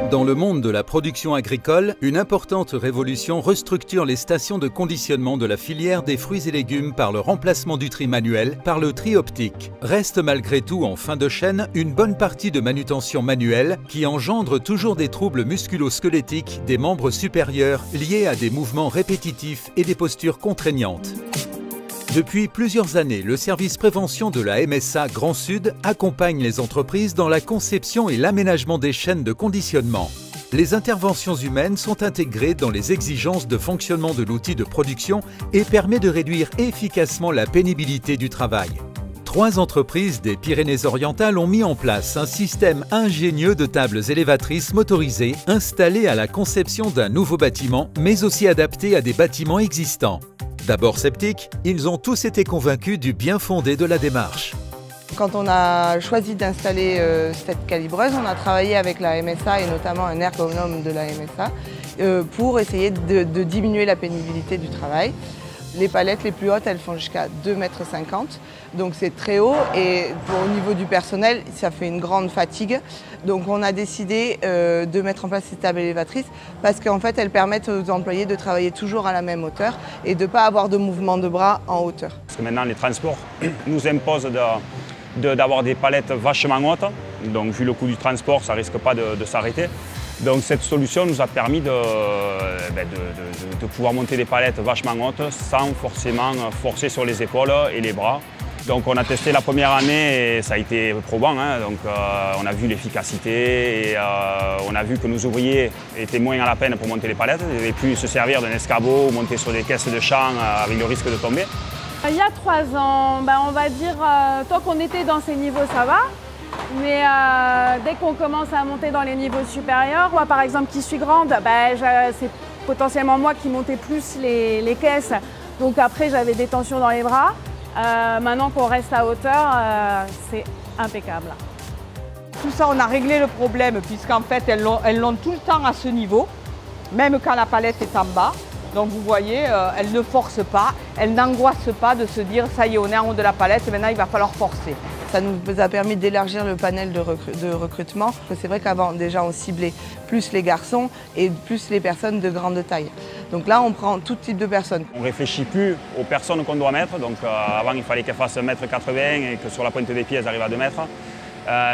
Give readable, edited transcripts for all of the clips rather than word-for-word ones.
Dans le monde de la production agricole, une importante révolution restructure les stations de conditionnement de la filière des fruits et légumes par le remplacement du tri manuel par le tri optique. Reste malgré tout en fin de chaîne une bonne partie de manutention manuelle qui engendre toujours des troubles musculo-squelettiques des membres supérieurs liés à des mouvements répétitifs et des postures contraignantes. Depuis plusieurs années, le service prévention de la MSA Grand Sud accompagne les entreprises dans la conception et l'aménagement des chaînes de conditionnement. Les interventions humaines sont intégrées dans les exigences de fonctionnement de l'outil de production et permet de réduire efficacement la pénibilité du travail. 3 entreprises des Pyrénées-Orientales ont mis en place un système ingénieux de tables élévatrices motorisées installées à la conception d'un nouveau bâtiment, mais aussi adaptées à des bâtiments existants. D'abord sceptiques, ils ont tous été convaincus du bien fondé de la démarche. Quand on a choisi d'installer cette calibreuse, on a travaillé avec la MSA et notamment un ergonome de la MSA pour essayer de diminuer la pénibilité du travail. Les palettes les plus hautes, elles font jusqu'à 2,50 m, donc c'est très haut et au niveau du personnel, ça fait une grande fatigue. Donc on a décidé de mettre en place ces tables élévatrices parce qu'en fait elles permettent aux employés de travailler toujours à la même hauteur et de ne pas avoir de mouvement de bras en hauteur. Parce que maintenant les transports nous imposent d'avoir des palettes vachement hautes, donc vu le coût du transport, ça ne risque pas de s'arrêter. Donc cette solution nous a permis de pouvoir monter des palettes vachement hautes sans forcément forcer sur les épaules et les bras. Donc on a testé la première année et ça a été probant, hein. Donc on a vu l'efficacité et on a vu que nos ouvriers étaient moins à la peine pour monter les palettes. Ils avaient pu se servir d'un escabeau ou monter sur des caisses de champ avec le risque de tomber. Il y a 3 ans, on va dire, tant qu'on était dans ces niveaux, ça va. Mais dès qu'on commence à monter dans les niveaux supérieurs, moi par exemple qui suis grande, c'est potentiellement moi qui montais plus les caisses. Donc après j'avais des tensions dans les bras. Maintenant qu'on reste à hauteur, c'est impeccable. Tout ça, on a réglé le problème puisqu'en fait elles l'ont tout le temps à ce niveau, même quand la palette est en bas. Donc vous voyez, elles ne forcent pas, elles n'angoissent pas de se dire ça y est, on est en haut de la palette, maintenant il va falloir forcer. Ça nous a permis d'élargir le panel de recrutement. C'est vrai qu'avant, déjà, on ciblait plus les garçons et plus les personnes de grande taille. Donc là, on prend tout type de personnes. On ne réfléchit plus aux personnes qu'on doit mettre. Donc avant, il fallait qu'elles fassent 1,80 m et que sur la pointe des pieds, elles arrivent à 2 mètres.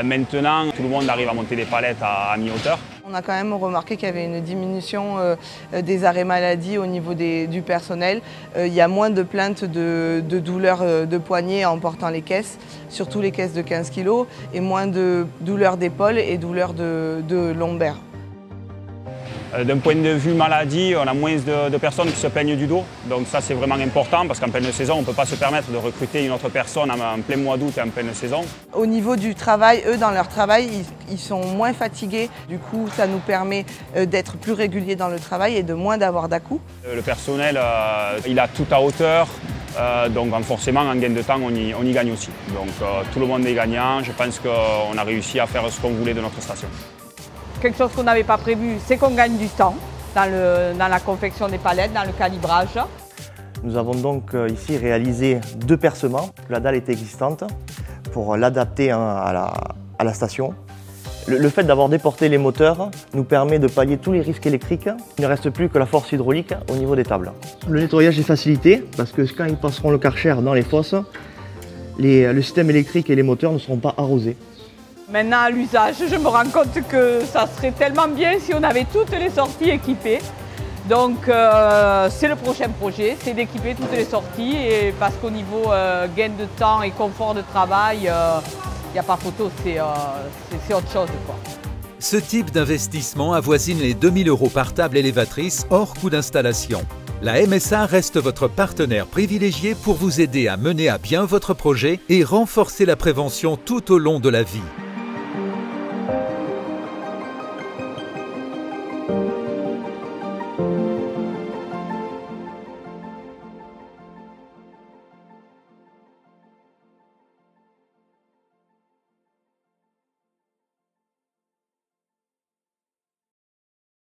Maintenant, tout le monde arrive à monter des palettes à mi-hauteur. On a quand même remarqué qu'il y avait une diminution des arrêts maladie au niveau du personnel. Il y a moins de plaintes de douleurs de poignets en portant les caisses, surtout les caisses de 15 kg, et moins de douleurs d'épaule et douleurs de lombaires. D'un point de vue maladie, on a moins de personnes qui se plaignent du dos. Donc ça, c'est vraiment important parce qu'en pleine saison, on ne peut pas se permettre de recruter une autre personne en plein mois d'août et en pleine saison. Au niveau du travail, eux, dans leur travail, ils sont moins fatigués. Du coup, ça nous permet d'être plus réguliers dans le travail et de moins d'avoir d'à-coups. Le personnel, il a tout à hauteur. Donc forcément, en gain de temps, on y gagne aussi. Donc tout le monde est gagnant. Je pense qu'on a réussi à faire ce qu'on voulait de notre station. Quelque chose qu'on n'avait pas prévu, c'est qu'on gagne du temps dans la confection des palettes, dans le calibrage. Nous avons donc ici réalisé 2 percements. La dalle est existante pour l'adapter à la station. Le fait d'avoir déporté les moteurs nous permet de pallier tous les risques électriques. Il ne reste plus que la force hydraulique au niveau des tables. Le nettoyage est facilité parce que quand ils passeront le Karcher dans les fosses, le système électrique et les moteurs ne seront pas arrosés. Maintenant, à l'usage, je me rends compte que ça serait tellement bien si on avait toutes les sorties équipées. Donc, c'est le prochain projet, c'est d'équiper toutes les sorties et parce qu'au niveau gain de temps et confort de travail, il n'y a pas photo, c'est autre chose, quoi. Ce type d'investissement avoisine les 2 000 € par table élévatrice hors coût d'installation. La MSA reste votre partenaire privilégié pour vous aider à mener à bien votre projet et renforcer la prévention tout au long de la vie.